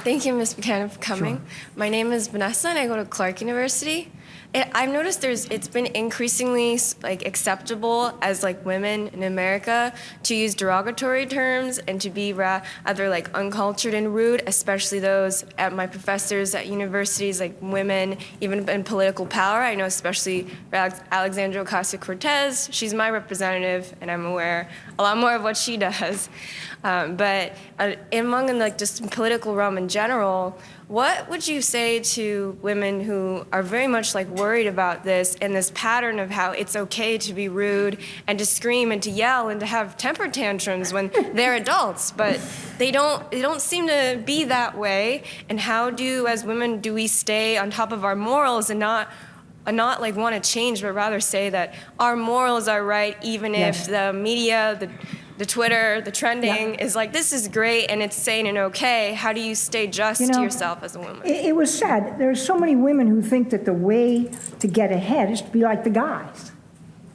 Thank you, Ms. Buchanan, for coming. Sure. My name is Vanessa, and I go to Clark University. I've noticed it's been increasingly acceptable as women in America to use derogatory terms and to be either uncultured and rude, especially those at my professors at universities, like women, even in political power. I know especially Alexandria Ocasio-Cortez. She's my representative, and I'm aware a lot more of what she does. But among just political realm in general, what would you say to women who are very much worried about this and this pattern of how it's okay to be rude and to scream and to yell and to have temper tantrums when they're adults, but they don't seem to be that way? And how as women, do we stay on top of our morals and not want to change, but rather say that our morals are right, even if the media, the Twitter, the trending is this is great and it's sane and okay? How do you stay just to yourself as a woman? It was sad. There are so many women who think that the way to get ahead is to be like the guys.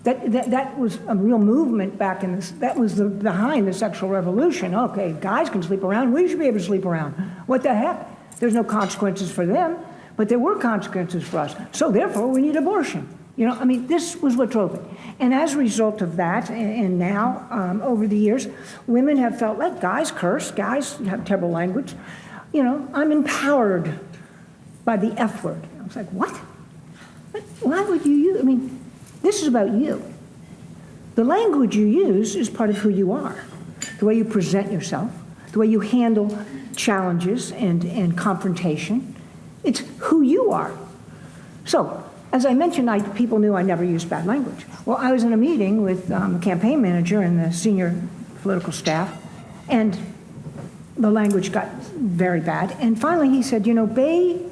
That was a real movement back in this. That was behind the sexual revolution. Okay, guys can sleep around. We should be able to sleep around. What the heck? There's no consequences for them, but there were consequences for us. So therefore, we need abortion. You know, I mean, this was what drove it. And as a result of that, and now, over the years, women have felt like guys curse, guys have terrible language. You know, I'm empowered by the F word. I was like, what? Why would you use, I mean, this is about you. The language you use is part of who you are. The way you present yourself, the way you handle challenges and confrontation. It's who you are. So, as I mentioned, people knew I never used bad language. Well, I was in a meeting with a campaign manager and the senior political staff, and the language got very bad. And finally he said, you know, Bay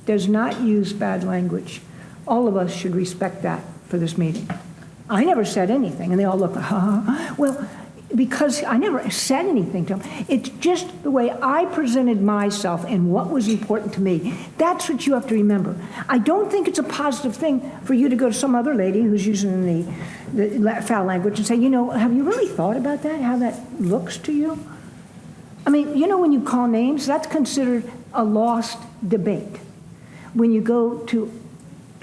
does not use bad language. All of us should respect that for this meeting. I never said anything, and they all looked, well, because I never said anything to them. It's just the way I presented myself and what was important to me. That's what you have to remember. I don't think it's a positive thing for you to go to some other lady who's using the foul language and say, you know, have you really thought about that, how that looks to you? I mean, you know, when you call names, that's considered a lost debate. When you go to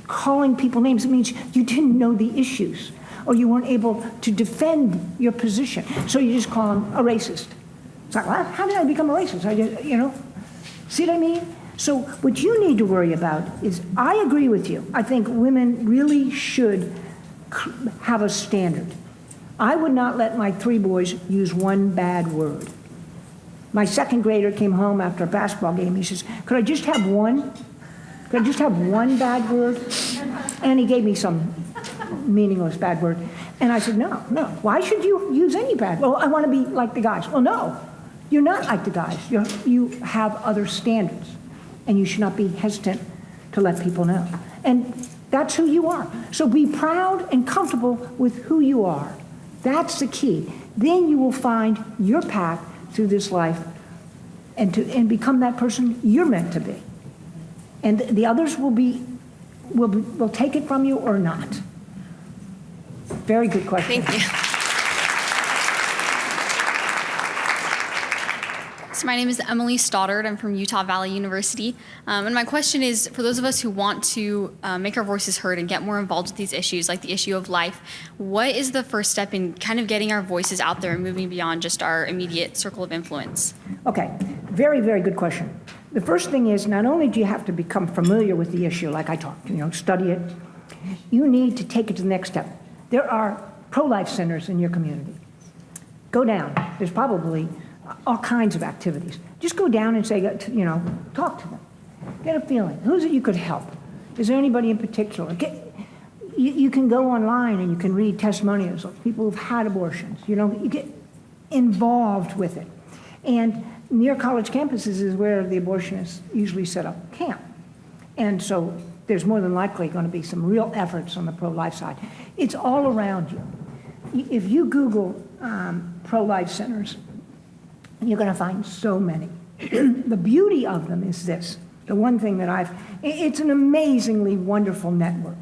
calling people names, it means you didn't know the issues, or you weren't able to defend your position. So you just call them a racist. It's like, well, how did I become a racist? I just, you know, see what I mean? So what you need to worry about is, I agree with you. I think women really should have a standard. I would not let my 3 boys use one bad word. My 2nd grader came home after a basketball game. He says, could I just have one? Could I just have one bad word? And he gave me some meaningless bad word. And I said, no. Why should you use any bad? Well, I want to be like the guys. Well, no, you're not like the guys. You have other standards, and you should not be hesitant to let people know. And that's who you are. So be proud and comfortable with who you are, That's the key. Then you will find your path through this life and become that person you're meant to be. And the others will take it from you or not. Very good question. Thank you. So my name is Emily Stoddard. I'm from Utah Valley University. And my question is, for those of us who want to make our voices heard and get more involved with these issues, like the issue of life, what is the first step in kind of getting our voices out there and moving beyond just our immediate circle of influence? Okay, very, very good question. The first thing is, not only do you have to become familiar with the issue, like I talked, study it, you need to take it to the next step. There are pro-life centers in your community. Go down. There's probably all kinds of activities. Just go down and say, talk to them. Get a feeling. Who's it you could help? Is there anybody in particular? You can go online and you can read testimonials of people who've had abortions. You get involved with it. And near college campuses is where the abortionists usually set up camp. And so there's more than likely going to be some real efforts on the pro-life side. It's all around you. If you Google pro-life centers, you're going to find so many. The beauty of them is this. The one thing that it's an amazingly wonderful network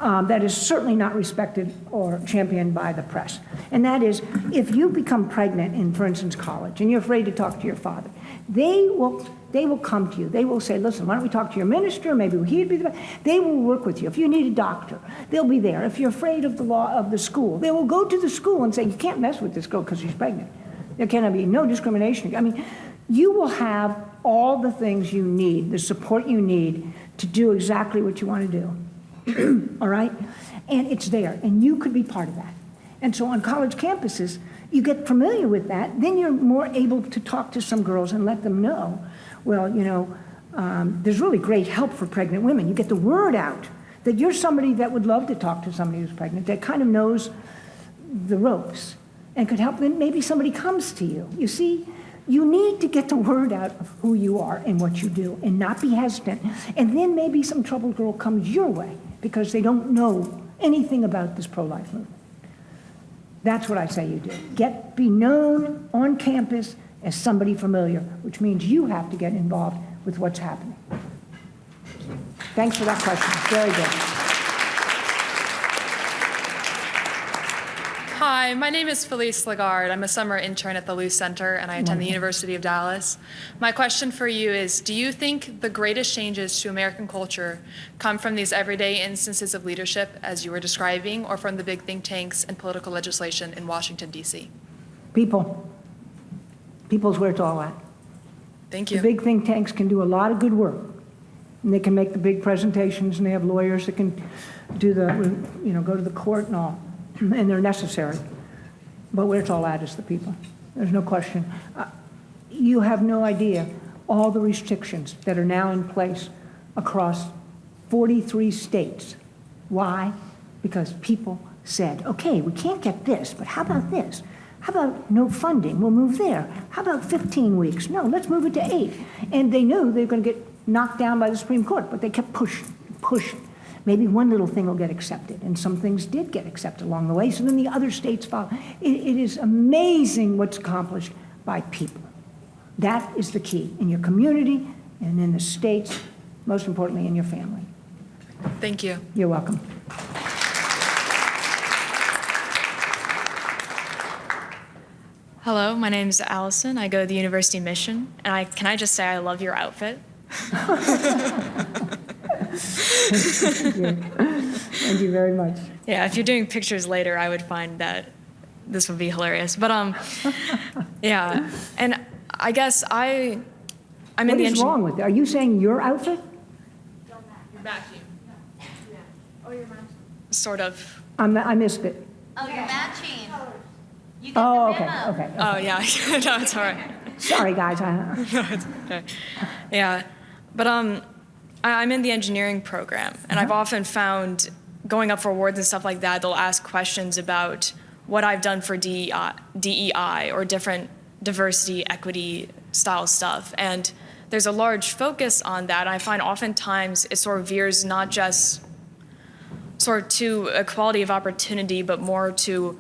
that is certainly not respected or championed by the press. And that is, if you become pregnant in, for instance, college, and you're afraid to talk to your father, they will come to you. They will say, listen, why don't we talk to your minister? Maybe he'd be the best. They will work with you. If you need a doctor, they'll be there. If you're afraid of the law of the school, they will go to the school and say, you can't mess with this girl because she's pregnant. There cannot be no discrimination. I mean, you will have all the things you need, the support you need to do exactly what you want to do. All right? And it's there, and you could be part of that. And so on college campuses, you get familiar with that, then you're more able to talk to some girls and let them know, well, there's really great help for pregnant women. You get the word out that you're somebody that would love to talk to somebody who's pregnant, that kind of knows the ropes and could help. Then maybe somebody comes to you. You see, you need to get the word out of who you are and what you do and not be hesitant. And then maybe some troubled girl comes your way because they don't know anything about this pro-life movement. That's what I say you do. Be known on campus as somebody familiar, which means you have to get involved with what's happening. Thanks for that question. Very good. Hi, my name is Felice Lagarde. I'm a summer intern at the Luce Center, and I attend the University of Dallas. My question for you is, do you think the greatest changes to American culture come from these everyday instances of leadership, as you were describing, or from the big think tanks and political legislation in Washington, D.C.? People. People's where it's all at. Thank you. The big think tanks can do a lot of good work. And they can make the big presentations, and they have lawyers that can do go to the court and all. And they're necessary. But where it's all at is the people. There's no question. You have no idea all the restrictions that are now in place across 43 states. Why? Because people said, okay, we can't get this, but how about this? How about no funding? We'll move there. How about 15 weeks? No, let's move it to 8. And they knew they were going to get knocked down by the Supreme Court, but they kept pushing. Maybe one little thing will get accepted, and some things did get accepted along the way, so then the other states follow. It is amazing what's accomplished by people. That is the key in your community and in the states, most importantly in your family. Thank you. You're welcome. Hello, my name is Allison. I go to the University Mission, and can I just say I love your outfit? Thank you very much. Yeah, if you're doing pictures later, I would find that this would be hilarious. But yeah, and I guess I'm in the What is wrong with it? Are you saying your outfit? Your vacuum. Oh, your matching. Sort of. I missed it. Oh, you're matching. You get Oh, the memo. okay. Oh, yeah. No, it's all right. Sorry, guys. No, it's okay. Yeah, but I'm in the engineering program, and I've often found going up for awards and stuff like that, they'll ask questions about what I've done for DEI or different diversity, equity style stuff. And there's a large focus on that. I find oftentimes it sort of veers not just sort of to equality of opportunity, but more to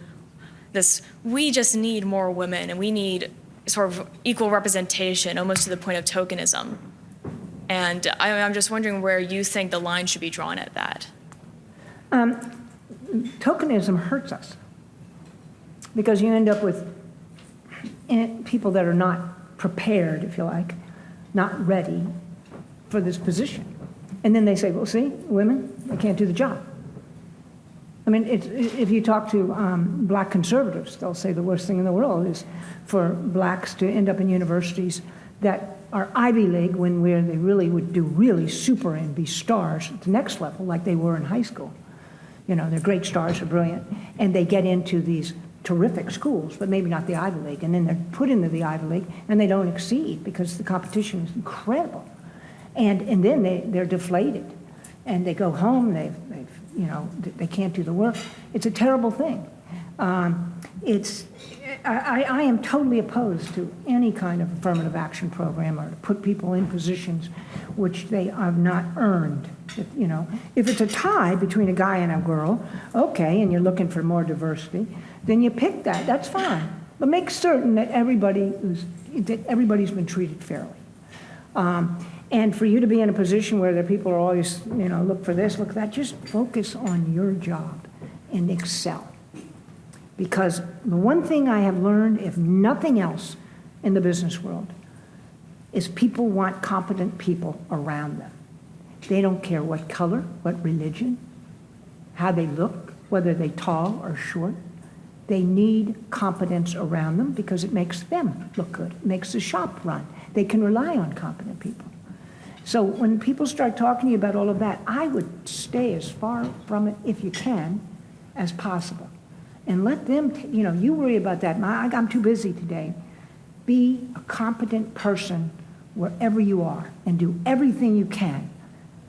we just need more women and we need sort of equal representation, almost to the point of tokenism. And I'm just wondering where you think the line should be drawn at that. Tokenism hurts us because you end up with people that are not prepared, if you like, not ready for this position. And then they say, well, see, women, they can't do the job. I mean, if you talk to black conservatives, they'll say the worst thing in the world is for blacks to end up in universities that are Ivy League where they really would do really super and be stars at the next level like they were in high school. You know, they're great stars, they're brilliant, and they get into these terrific schools, but maybe not the Ivy League, and then they're put into the Ivy League and they don't exceed because the competition is incredible. And then they're deflated and they go home, they can't do the work. It's a terrible thing. I am totally opposed to any kind of affirmative action program or to put people in positions which they have not earned. If it's a tie between a guy and a girl, okay, and you're looking for more diversity, then you pick that. That's fine, but make certain that everybody's been treated fairly. And for you to be in a position where the people are always, look for this, look for that, just focus on your job and excel. Because the one thing I have learned, if nothing else, in the business world, is people want competent people around them. They don't care what color, what religion, how they look, whether they're tall or short. They need competence around them because it makes them look good. It makes the shop run. They can rely on competent people. So when people start talking to you about all of that, I would stay as far from it, if you can, as possible. And let them, you worry about that. I'm too busy today. Be a competent person wherever you are and do everything you can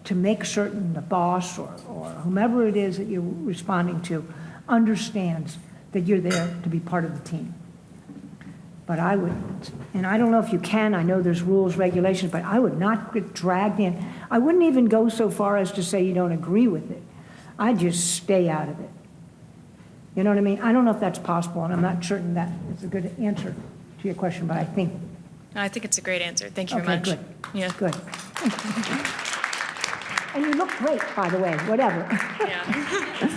to make certain the boss or whomever it is that you're responding to understands that you're there to be part of the team. But I would, and I don't know if you can, I know there's rules, regulations, but I would not get dragged in. I wouldn't even go so far as to say you don't agree with it. I'd just stay out of it. You know what I mean? I don't know if that's possible, and I'm not certain that is a good answer to your question, but I think. I think it's a great answer. Thank you Okay, very much. good. Yeah. Good. And you look great, by the way, whatever. Yeah.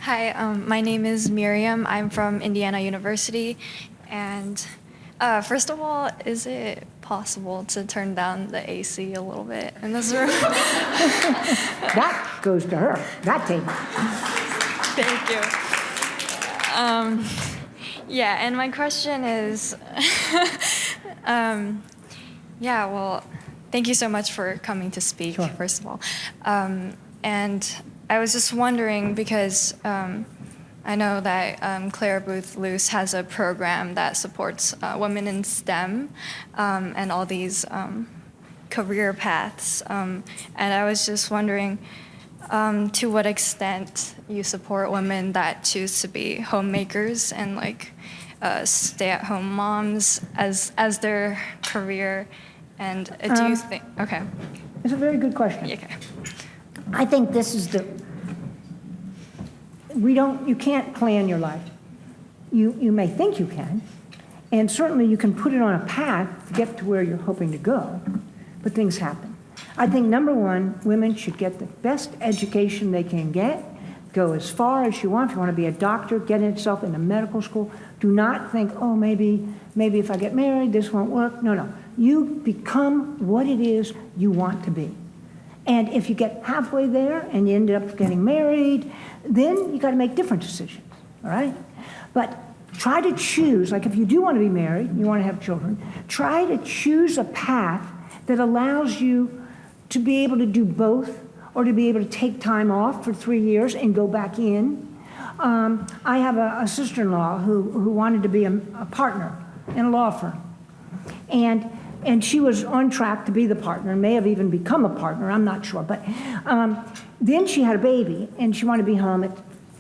Hi, my name is Miriam. I'm from Indiana University. And first of all, is it possible to turn down the AC a little bit in this room? That goes to her, that table. Thank you. Yeah, and my question is, thank you so much for coming to speak, Sure. first of all. And I was just wondering because I know that Clare Boothe Luce has a program that supports women in STEM and all these career paths. And I was just wondering to what extent you support women that choose to be homemakers and stay-at-home moms as their career. And do you think, okay. It's a very good question. Okay. I think this is you can't plan your life. You may think you can, and certainly you can put it on a path to get to where you're hoping to go, but things happen. I think, number one, women should get the best education they can get, go as far as you want. If you want to be a doctor, get yourself into medical school. Do not think, oh, maybe if I get married, this won't work. No. You become what it is you want to be. And if you get halfway there and you end up getting married, then you got to make different decisions, all right? But try to choose, like if you do want to be married, you want to have children, try to choose a path that allows you to be able to do both or to be able to take time off for 3 years and go back in. I have a sister-in-law who wanted to be a partner in a law firm. And she was on track to be the partner, may have even become a partner, I'm not sure. But then she had a baby, and she wanted to be home at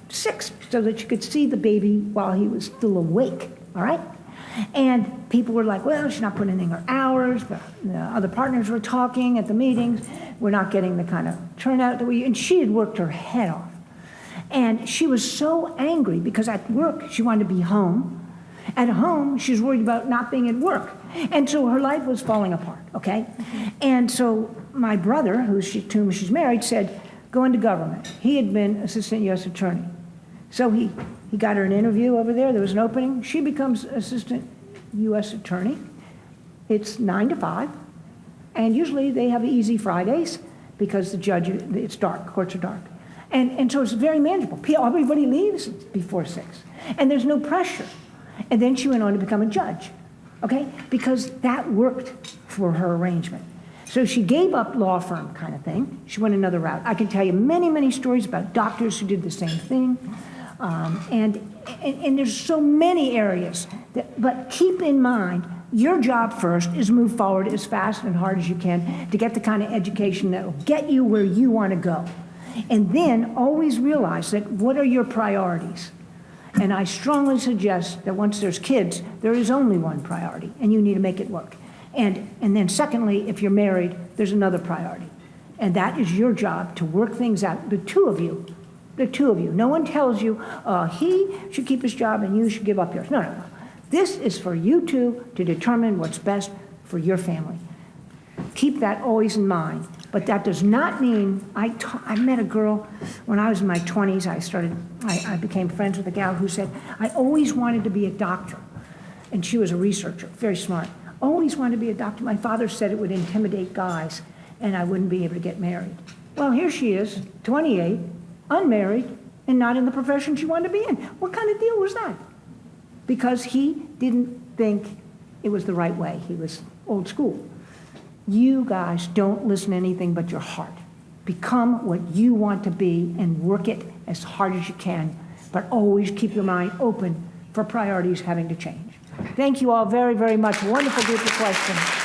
6 so that she could see the baby while he was still awake, all right? And people were like, well, she's not putting in her hours. The other partners were talking at the meetings. We're not getting the kind of turnout that and she had worked her head off. And she was so angry because at work she wanted to be home. At home, she was worried about not being at work. And so her life was falling apart, okay? And so my brother, to whom she's married, said, go into government. He had been assistant U.S. attorney. So he got her an interview over there. There was an opening. She becomes assistant U.S. attorney. It's 9 to 5. And usually they have easy Fridays because it's dark, courts are dark. And so it's very manageable. Everybody leaves before 6. And there's no pressure. And then she went on to become a judge, okay? Because that worked for her arrangement. So she gave up law firm kind of thing. She went another route. I can tell you many, many stories about doctors who did the same thing. And there's so many areas. But keep in mind, your job first is move forward as fast and hard as you can to get the kind of education that will get you where you want to go. And then always realize that what are your priorities? And I strongly suggest that once there's kids, there is only one priority, and you need to make it work. And then secondly, if you're married, there's another priority. And that is your job to work things out. The two of you. No one tells you, he should keep his job and you should give up yours. No. This is for you two to determine what's best for your family. Keep that always in mind. But that does not mean, I met a girl when I was in my 20s. I became friends with a gal who said, I always wanted to be a doctor. And she was a researcher, very smart. Always wanted to be a doctor. My father said it would intimidate guys and I wouldn't be able to get married. Well, here she is, 28, unmarried, and not in the profession she wanted to be in. What kind of deal was that? Because he didn't think it was the right way. He was old school. You guys don't listen to anything but your heart. Become what you want to be and work it as hard as you can, but always keep your mind open for priorities having to change. Thank you all very, very much. Wonderful group of questions.